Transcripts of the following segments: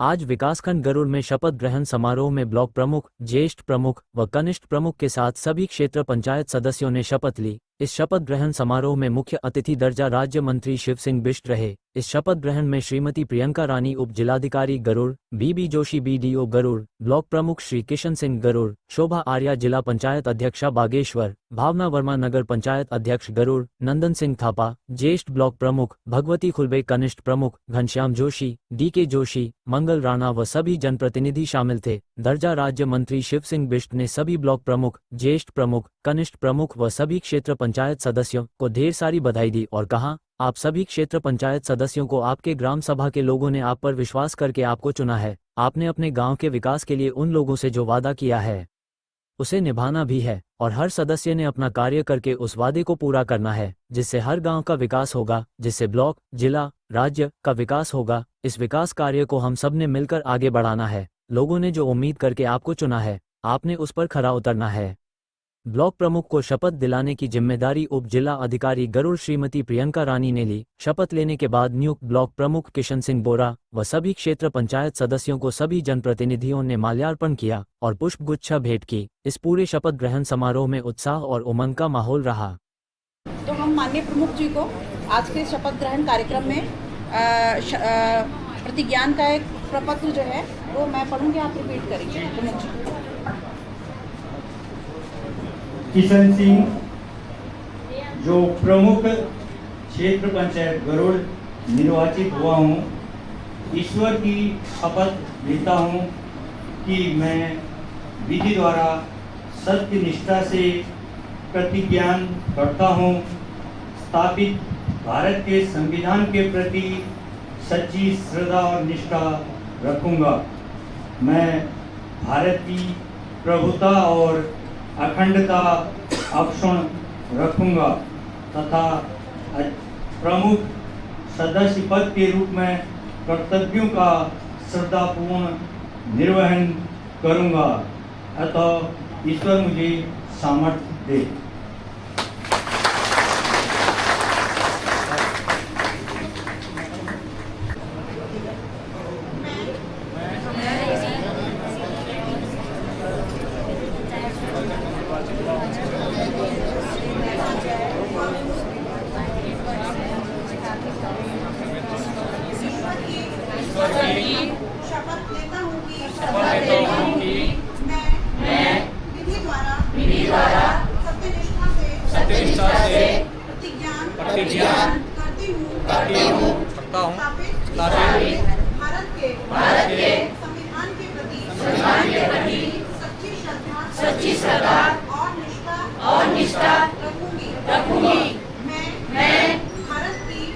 आज विकासखंड गरुड़ में शपथ ग्रहण समारोह में ब्लॉक प्रमुख, ज्येष्ठ प्रमुख व कनिष्ठ प्रमुख के साथ सभी क्षेत्र पंचायत सदस्यों ने शपथ ली। इस शपथ ग्रहण समारोह में मुख्य अतिथि दर्जा राज्य मंत्री शिव सिंह बिष्ट रहे। इस शपथ ग्रहण में श्रीमती प्रियंका रानी उप जिलाधिकारी गरुड़, बीबी जोशी बीडीओ गरुड़, ब्लॉक प्रमुख श्री किशन सिंह गरुड़, शोभा आर्या जिला पंचायत अध्यक्षा बागेश्वर, भावना वर्मा नगर पंचायत अध्यक्ष गरुड़, नंदन सिंह थापा ज्येष्ठ ब्लॉक प्रमुख, भगवती खुलबे कनिष्ठ प्रमुख, घनश्याम जोशी, डीके जोशी, मंगल राणा व सभी जनप्रतिनिधि शामिल थे। दर्जा राज्य मंत्री शिव सिंह बिष्ट ने सभी ब्लॉक प्रमुख, ज्येष्ठ प्रमुख, कनिष्ठ प्रमुख व सभी क्षेत्र पंचायत सदस्यों को ढेर सारी बधाई दी और कहा, आप सभी क्षेत्र पंचायत सदस्यों को आपके ग्राम सभा के लोगों ने आप पर विश्वास करके आपको चुना है। आपने अपने गांव के विकास के लिए उन लोगों से जो वादा किया है उसे निभाना भी है और हर सदस्य ने अपना कार्य करके उस वादे को पूरा करना है, जिससे हर गांव का विकास होगा, जिससे ब्लॉक, जिला, राज्य का विकास होगा। इस विकास कार्य को हम सब ने मिलकर आगे बढ़ाना है। लोगों ने जो उम्मीद करके आपको चुना है, आपने उस पर खरा उतरना है। ब्लॉक प्रमुख को शपथ दिलाने की जिम्मेदारी उप जिला अधिकारी गरुड़ श्रीमती प्रियंका रानी ने ली। शपथ लेने के बाद नियुक्त ब्लॉक प्रमुख किशन सिंह बोरा व सभी क्षेत्र पंचायत सदस्यों को सभी जनप्रतिनिधियों ने माल्यार्पण किया और पुष्पगुच्छा भेंट की। इस पूरे शपथ ग्रहण समारोह में उत्साह और उमंग का माहौल रहा। तो हम माननीय प्रमुख जी को आज के शपथ ग्रहण कार्यक्रम में प्रतिज्ञान का एक प्रपत्र जो है वो मैं पढ़ूंगी, आप रिपीट करेंगे। प्रमुख जी। किशन सिंह, जो प्रमुख क्षेत्र पंचायत गरुड़ निर्वाचित हुआ हूँ, ईश्वर की शपथ लेता हूँ कि मैं विधि द्वारा सत्य निष्ठा से प्रतिज्ञान करता हूँ, स्थापित भारत के संविधान के प्रति सच्ची श्रद्धा और निष्ठा रखूँगा। मैं भारत की प्रभुता और अखंडता अक्षुण्ण रखूँगा तथा प्रमुख सदस्य पद के रूप में कर्तव्यों का श्रद्धापूर्ण निर्वहन करूँगा। अतः ईश्वर मुझे सामर्थ्य दे। शपथ लेता हूँ कि मैं विधि द्वारा सत्यनिष्ठा से प्रतिज्ञान करती हूँ स्थापित भारत के संविधान के प्रति सच्ची श्रद्धा और निष्ठा रखूंगी। मैं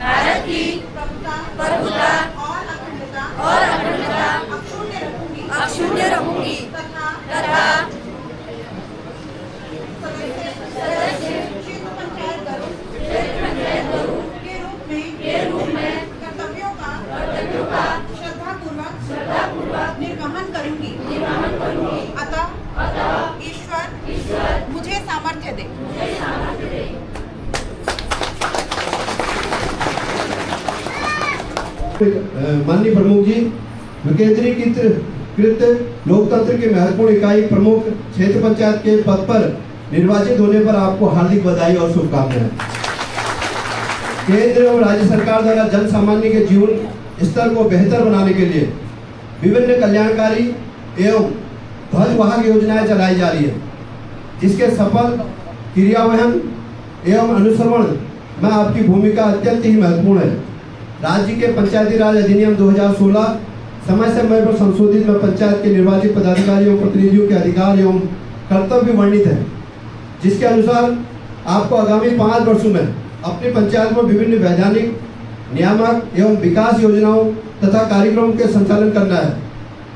भारत की प्रभुता और अखंडता अक्षुण्य रखूंगी तथा क्षेत्र पंचायत गरुड़ के रूप में कर्तव्यों का श्रद्धापूर्वक निर्वहन करूंगी। अतः ईश्वर मुझे सामर्थ्य दे। माननीय प्रमुख जी, विकेंद्रीकृत लोकतंत्र की महत्वपूर्ण इकाई प्रमुख क्षेत्र पंचायत के पद पर निर्वाचित होने पर आपको हार्दिक बधाई और शुभकामनाएं। केंद्र और राज्य सरकार द्वारा जन सामान्य के जीवन स्तर को बेहतर बनाने के लिए विभिन्न कल्याणकारी एवं ध्वजवाहक योजनाएं चलाई जा रही है, जिसके सफल क्रियान्वयन एवं अनुश्रवण में आपकी भूमिका अत्यंत ही महत्वपूर्ण है। राज्य के पंचायती राज अधिनियम 2016 समय समय पर संशोधित में पंचायत के निर्वाचित पदाधिकारियों प्रतिनिधियों के अधिकार एवं कर्तव्य वर्णित है, जिसके अनुसार आपको आगामी 5 वर्षों में अपनी पंचायत में विभिन्न वैधानिक, नियामक एवं विकास योजनाओं तथा कार्यक्रमों के संचालन करना है।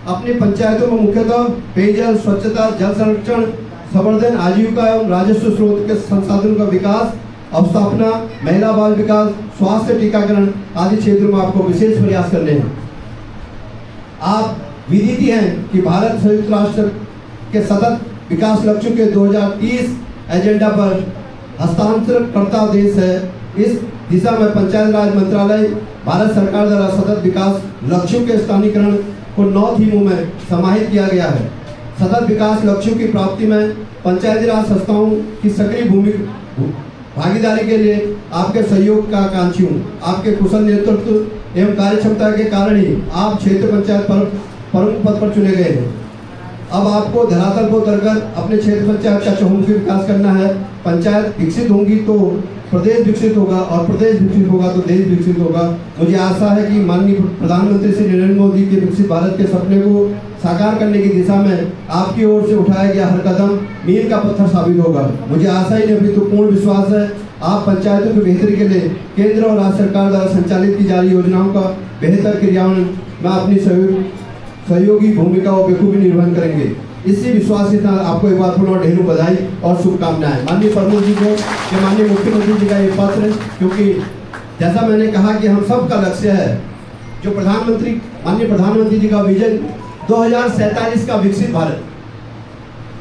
अपनी पंचायतों में मुख्यतः पेयजल, स्वच्छता, जल संरक्षण, संवर्धन, आजीविका एवं राजस्व स्रोत के संसाधनों का विकास, अवस्थापना, महिला बाल विकास, स्वास्थ्य, टीकाकरण आदि क्षेत्रों में आपको विशेष प्रयास करने हैं। आप विदित हैं कि भारत संयुक्त राष्ट्र के सतत विकास लक्ष्यों के 2030 एजेंडा पर हस्तांतरकर्ता देश है। इस दिशा में पंचायत राज मंत्रालय भारत सरकार द्वारा सतत विकास लक्ष्यों के स्थानीकरण को 9 थीमों में समाहित किया गया है। सतत विकास लक्ष्यों की प्राप्ति में पंचायती राज संस्थाओं की सक्रिय भागीदारी के लिए आपके सहयोग का आकांक्षी हूँ। आपके कुशल नेतृत्व एवं कार्यक्षमता के कारण ही आप क्षेत्र पंचायत प्रमुख पद पर चुने गए हैं। अब आपको धरातल को उतरकर अपने क्षेत्र पंचायत का चहुमुखी विकास करना है। पंचायत विकसित होंगी तो प्रदेश विकसित होगा और प्रदेश विकसित होगा तो देश विकसित होगा। मुझे आशा है कि माननीय प्रधानमंत्री श्री नरेंद्र मोदी के विकसित भारत के सपने को साकार करने की दिशा में आपकी ओर से उठाया गया हर कदम मील का पत्थर साबित होगा। मुझे आशा ही नहीं अभी तो पूर्ण विश्वास है आप पंचायतों की बेहतरी के लिए केंद्र और राज्य सरकार द्वारा संचालित की जा रही योजनाओं का बेहतर क्रियान्वयन में अपनी सहयोगी भूमिका और बखूबी निर्वहन करेंगे। इसी विश्वास के साथ आपको एक बार पुनः ढेरों बधाई और शुभकामनाएं। माननीय प्रमुख जी को कि माननीय मुख्यमंत्री जी का ये पत्र, क्योंकि जैसा मैंने कहा कि हम सब का लक्ष्य है जो माननीय प्रधानमंत्री जी का विजन 2047 का विकसित भारत,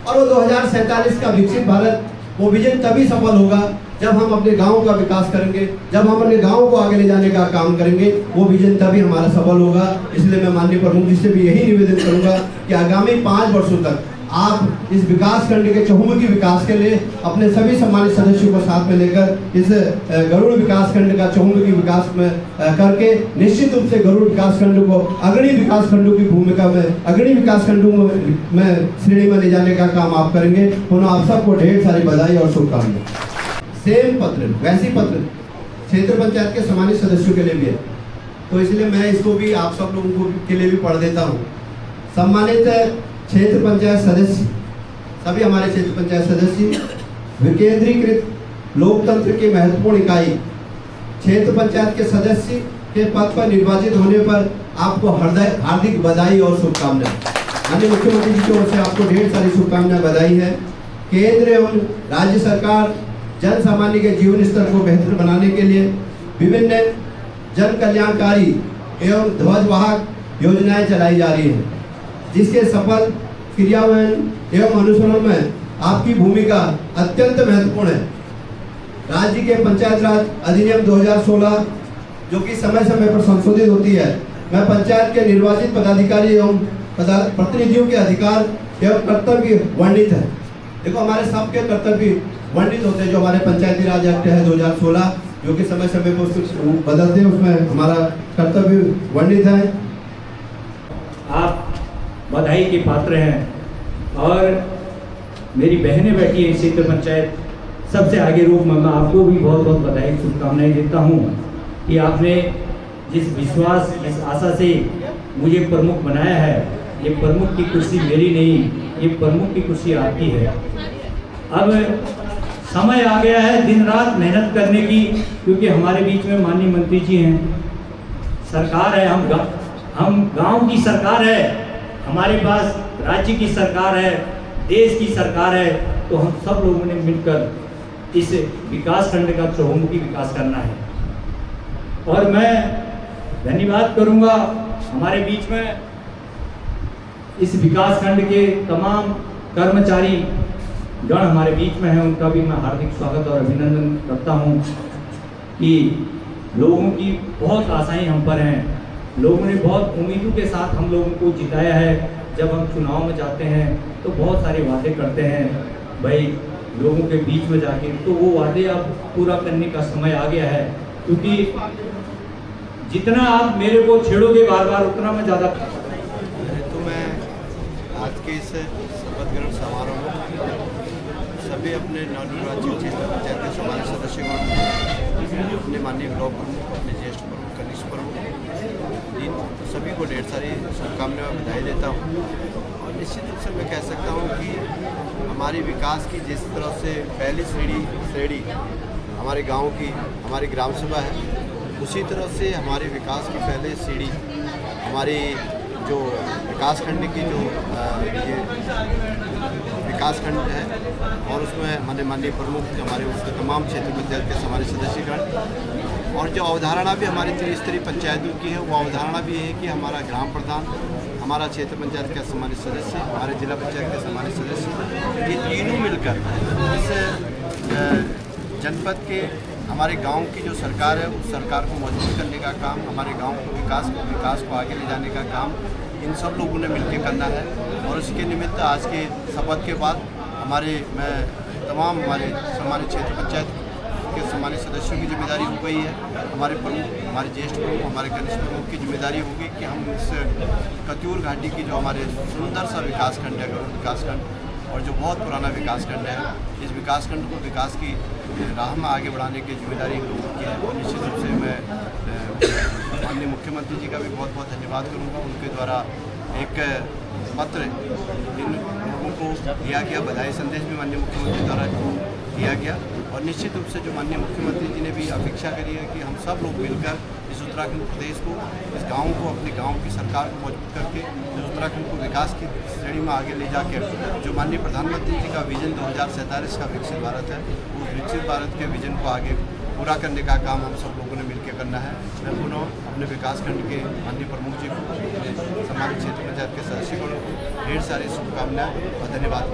और वो 2047 का विकसित भारत वो विजन तभी सफल होगा जब हम अपने गाँव का विकास करेंगे, जब हम अपने गाँव को आगे ले जाने का काम करेंगे, वो विजन तभी हमारा सफल होगा। इसलिए मैं माननीय प्रमुख जी से भी यही निवेदन करूंगा कि आगामी 5 वर्षों तक आप इस विकास खंड के चहुमुखी विकास के लिए अपने सभी सम्मानित सदस्यों को साथ में लेकर इस गरुड़ विकास खंड का चहुमुखी विकास में करके निश्चित रूप से गरुड़ विकास खंड को अग्रणी विकास खंडों की भूमिका में अग्रणी विकास खंडों में श्रेणी में ले जाने का काम आप करेंगे। उन्होंने आप सबको ढेर सारी बधाई और शुभकामनाएं। सेम पत्र वैसी पत्र क्षेत्र पंचायत के सम्मानित सदस्यों के लिए भी है, तो इसलिए मैं इसको भी आप सब लोगों के लिए भी पढ़ देता हूँ। सम्मानित क्षेत्र पंचायत सदस्य, सभी हमारे क्षेत्र पंचायत सदस्य, विकेंद्रीकृत लोकतंत्र की महत्वपूर्ण इकाई क्षेत्र पंचायत के सदस्य के पद पर निर्वाचित होने पर आपको हार्दिक बधाई और शुभकामनाएं। माननीय मुख्यमंत्री जी की ओर से आपको ढेर सारी शुभकामनाएं बधाई है। केंद्र एवं राज्य सरकार जन सामान्य के जीवन स्तर को बेहतर बनाने के लिए विभिन्न जन कल्याणकारी एवं ध्वजवाहक योजनाएं चलाई जा रही हैं, जिसके सफल क्रियान्वयन एवं अनुसरण में आपकी भूमिका अत्यंत महत्वपूर्ण है। राज्य के पंचायत राज अधिनियम 2016 जो कि समय समय पर संशोधित होती है, मैं पंचायत के निर्वाचित पदाधिकारी एवं प्रतिनिधियों के अधिकार एवं कर्तव्य वर्णित है। देखो हमारे सबके कर्तव्य वर्णित होते हैं। जो हमारे पंचायती राज एक्ट है 2016 जो कि समय समय पर उसको बदलते हैं, उसमें हमारा कर्तव्य वर्णित है। आप बधाई के पात्र हैं और मेरी बहनें बैठी हैं क्षेत्र पंचायत सबसे आगे रूप में मैं आपको भी बहुत बहुत बधाई शुभकामनाएं देता हूं कि आपने जिस विश्वास इस आशा से मुझे प्रमुख बनाया है, ये प्रमुख की कुर्सी मेरी नहीं, ये प्रमुख की कुर्सी आपकी है। अब समय आ गया है दिन रात मेहनत करने की, क्योंकि हमारे बीच में माननीय मंत्री जी हैं, सरकार है, हम गांव की सरकार है, हमारे पास राज्य की सरकार है, देश की सरकार है, तो हम सब लोगों ने मिलकर इस विकास खंड का चहुमुखी विकास करना है। और मैं धन्यवाद करूंगा हमारे बीच में इस विकास खंड के तमाम कर्मचारी गण हमारे बीच में हैं, उनका भी मैं हार्दिक स्वागत और अभिनंदन करता हूं कि लोगों की बहुत आशाएं हम पर हैं। लोगों ने बहुत उम्मीदों के साथ हम लोगों को जिताया है। जब हम चुनाव में जाते हैं तो बहुत सारे वादे करते हैं भाई लोगों के बीच में जाके, तो वो वादे अब पूरा करने का समय आ गया है, क्योंकि जितना आप मेरे को छेड़ोगे बार बार उतना मैं ज़्यादा। तो मैं आज के इस शपथ ग्रहण समारोह में सभी अपने नवनिर्वाचित क्षेत्र पंचायत के सम्मानित सदस्यगण, अपने माननीय ब्लॉक प्रमुख, अपने ज्येष्ठ प्रमुख, कनिष्ठ प्रमुख, इन सभी को ढेर सारी शुभकामनाएं और बधाई देता हूँ। और निश्चित रूप से मैं कह सकता हूँ कि हमारी विकास की जिस तरह से पहली श्रेणी हमारे गांव की हमारी ग्राम सभा है, उसी तरह से हमारे विकास की पहले सीढ़ी हमारी जो विकास खंड की जो ये विकास खंड है, और उसमें हमारे माननीय प्रमुख हमारे उसके तमाम क्षेत्र पंचायत के हमारे सदस्यगण, और जो अवधारणा भी हमारी त्रिस्तरीय पंचायतों की है, वो अवधारणा भी है कि हमारा ग्राम प्रधान, हमारा क्षेत्र पंचायत के सम्मानित सदस्य, हमारे जिला पंचायत के सम्मानित सदस्य, ये तीनों मिलकर इस जनपद के हमारे गांव की जो सरकार है उस सरकार को मजबूत करने का काम, हमारे गांव को विकास को आगे ले जाने का काम इन सब लोगों ने मिलकर करना है। और उसके निमित्त आज के शपथ के बाद मैं तमाम हमारे सम्मानित क्षेत्र पंचायत के सम्मानित सदस्यों की जिम्मेदारी हो गई है, हमारे प्रमुख, हमारे ज्येष्ठ प्रमुख, हमारे कनिष्ठ प्रमुख की जिम्मेदारी होगी कि हम इस कत्यूर घाटी की जो हमारे सुंदर सा विकासखंड है, गरुड़ विकासखंड, और जो बहुत पुराना विकासखंड है, इस विकासखंड को विकास की राह में आगे बढ़ाने की जिम्मेदारी हम लोगों की है। और निश्चित रूप से मैं माननीय मुख्यमंत्री जी का भी बहुत बहुत धन्यवाद करूँगा। उनके द्वारा एक पत्र इन लोगों को दिया गया, बधाई संदेश भी माननीय मुख्यमंत्री द्वारा दिया गया। और निश्चित रूप से जो माननीय मुख्यमंत्री जी ने भी अपेक्षा करी है कि हम सब लोग मिलकर इस उत्तराखंड प्रदेश को, इस गांव को, अपने गांव की सरकार को मजबूत करके इस उत्तराखंड को विकास की श्रेणी में आगे ले जाकर जो माननीय प्रधानमंत्री जी का विजन 2047 का विकसित भारत है, उस विकसित भारत के विजन को आगे पूरा करने का काम हम सब लोगों ने मिलकर करना है। मैं पुनः अपने विकासखंड के माननीय प्रमुख जी को, सम्मानित क्षेत्र पंचायत के सदस्यगणों को ढेर सारी शुभकामनाएं और धन्यवाद।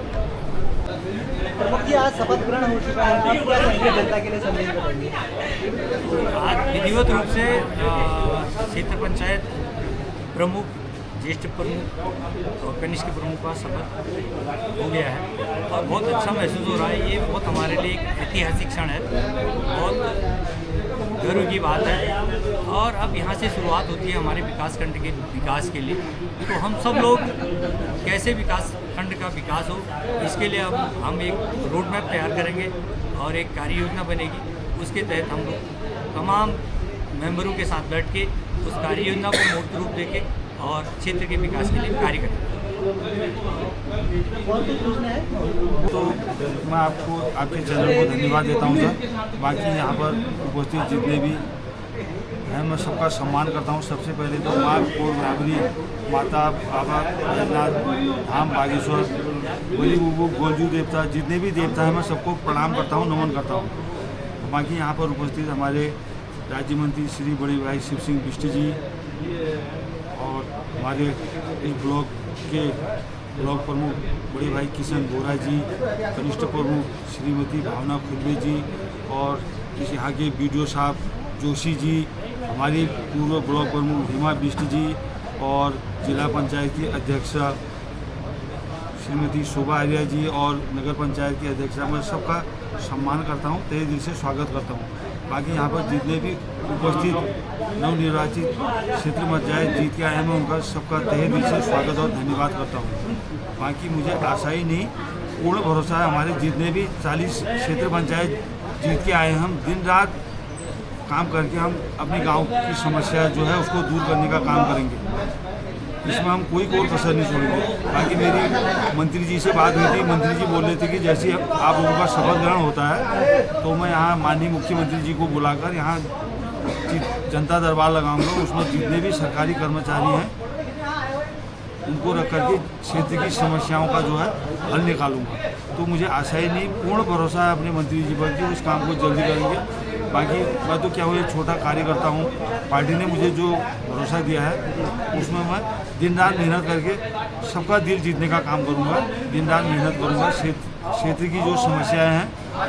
प्रमुख जी, आज शपथ ग्रहण हो चुका है, आप क्या कहेंगे, जनता के लिए संदेश बताइए। आज विधिवत रूप से क्षेत्र पंचायत प्रमुख, ज्येष्ठ प्रमुख और कनिष्ठ प्रमुख का शपथ हो गया है और बहुत अच्छा महसूस हो रहा है। ये बहुत हमारे लिए एक ऐतिहासिक क्षण है, बहुत गर्व की बात है। और अब यहाँ से शुरुआत होती है हमारे विकासखंड के विकास के लिए। तो हम सब लोग कैसे विकासखंड का विकास हो, इसके लिए हम एक रोड मैप तैयार करेंगे और एक कार्य योजना बनेगी। उसके तहत हम लोग तमाम मेंबरों के साथ बैठ के उस कार्य योजना को मूर्त रूप देके और क्षेत्र के विकास के लिए कार्य करेंगे। तो मैं आपको, आपके चैनल को धन्यवाद देता हूं सर। बाकी यहाँ पर उपस्थित जितने भी हैं, मैं सबका सम्मान करता हूं। सबसे पहले तो माँ कोर बराबरी, माता, बाबा बैजनाथ धाम बागेश्वर, बली बुबू, गोलजू देवता, जितने भी देवता हैं मैं सबको प्रणाम करता हूं, नमन करता हूं। बाकी यहाँ पर उपस्थित हमारे राज्य मंत्री श्री बड़े भाई शिव सिंह बिष्ट जी और हमारे इस ब्लॉक के ब्लॉक प्रमुख बड़े भाई किशन बोरा जी, कनिष्ठ प्रमुख श्रीमती भावना खुलबे जी और इस यहाँ के BDO साहब जोशी जी, हमारी पूर्व ब्लॉक प्रमुख हिमा बिष्ट जी और जिला पंचायत की अध्यक्षा श्रीमती शोभा आर्या जी और नगर पंचायत की अध्यक्षा, मैं सबका सम्मान करता हूँ, तहे दिल से स्वागत करता हूँ। बाकी यहाँ पर जितने भी उपस्थित नवनिर्वाचित क्षेत्र पंचायत जीत के आए हैं, मैं उनका सबका तहे दिल से स्वागत और धन्यवाद करता हूँ। बाकी मुझे आशा ही नहीं, पूर्ण भरोसा है, हमारे जितने भी 40 क्षेत्र पंचायत जीत के आए हैं, हम दिन रात काम करके हम अपने गांव की समस्या जो है उसको दूर करने का काम करेंगे। इसमें हम कोई कसर नहीं छोड़ेंगे। बाकी मेरी मंत्री जी से बात हुई थी, मंत्री जी बोल रहे थे कि जैसे आप लोगों का शपथ ग्रहण होता है तो मैं यहाँ माननीय मुख्यमंत्री जी को बुलाकर यहाँ जनता दरबार लगाऊंगा, उसमें जितने भी सरकारी कर्मचारी हैं उनको रख करके क्षेत्र की समस्याओं का जो है हल निकालूंगा। तो मुझे आशा ही नहीं, पूर्ण भरोसा है अपने मंत्री जी पर कि उस काम को जल्दी करेंगे। बाकी मैं तो क्या हुआ, छोटा कार्यकर्ता हूँ, पार्टी ने मुझे जो भरोसा दिया है उसमें मैं दिन रात मेहनत करके सबका दिल जीतने का काम करूँगा। दिन रात मेहनत करूँगा, क्षेत्र की जो समस्याएं हैं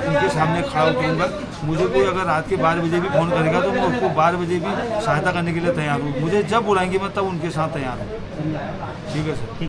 उनके सामने खड़ा उतरूँगा। मुझे कोई अगर रात के 12 बजे भी फ़ोन करेगा तो मैं उसको 12 बजे भी सहायता करने के लिए तैयार हूँ। मुझे जब बुलाएंगे मैं तब उनके साथ तैयार हूँ। ठीक है सर।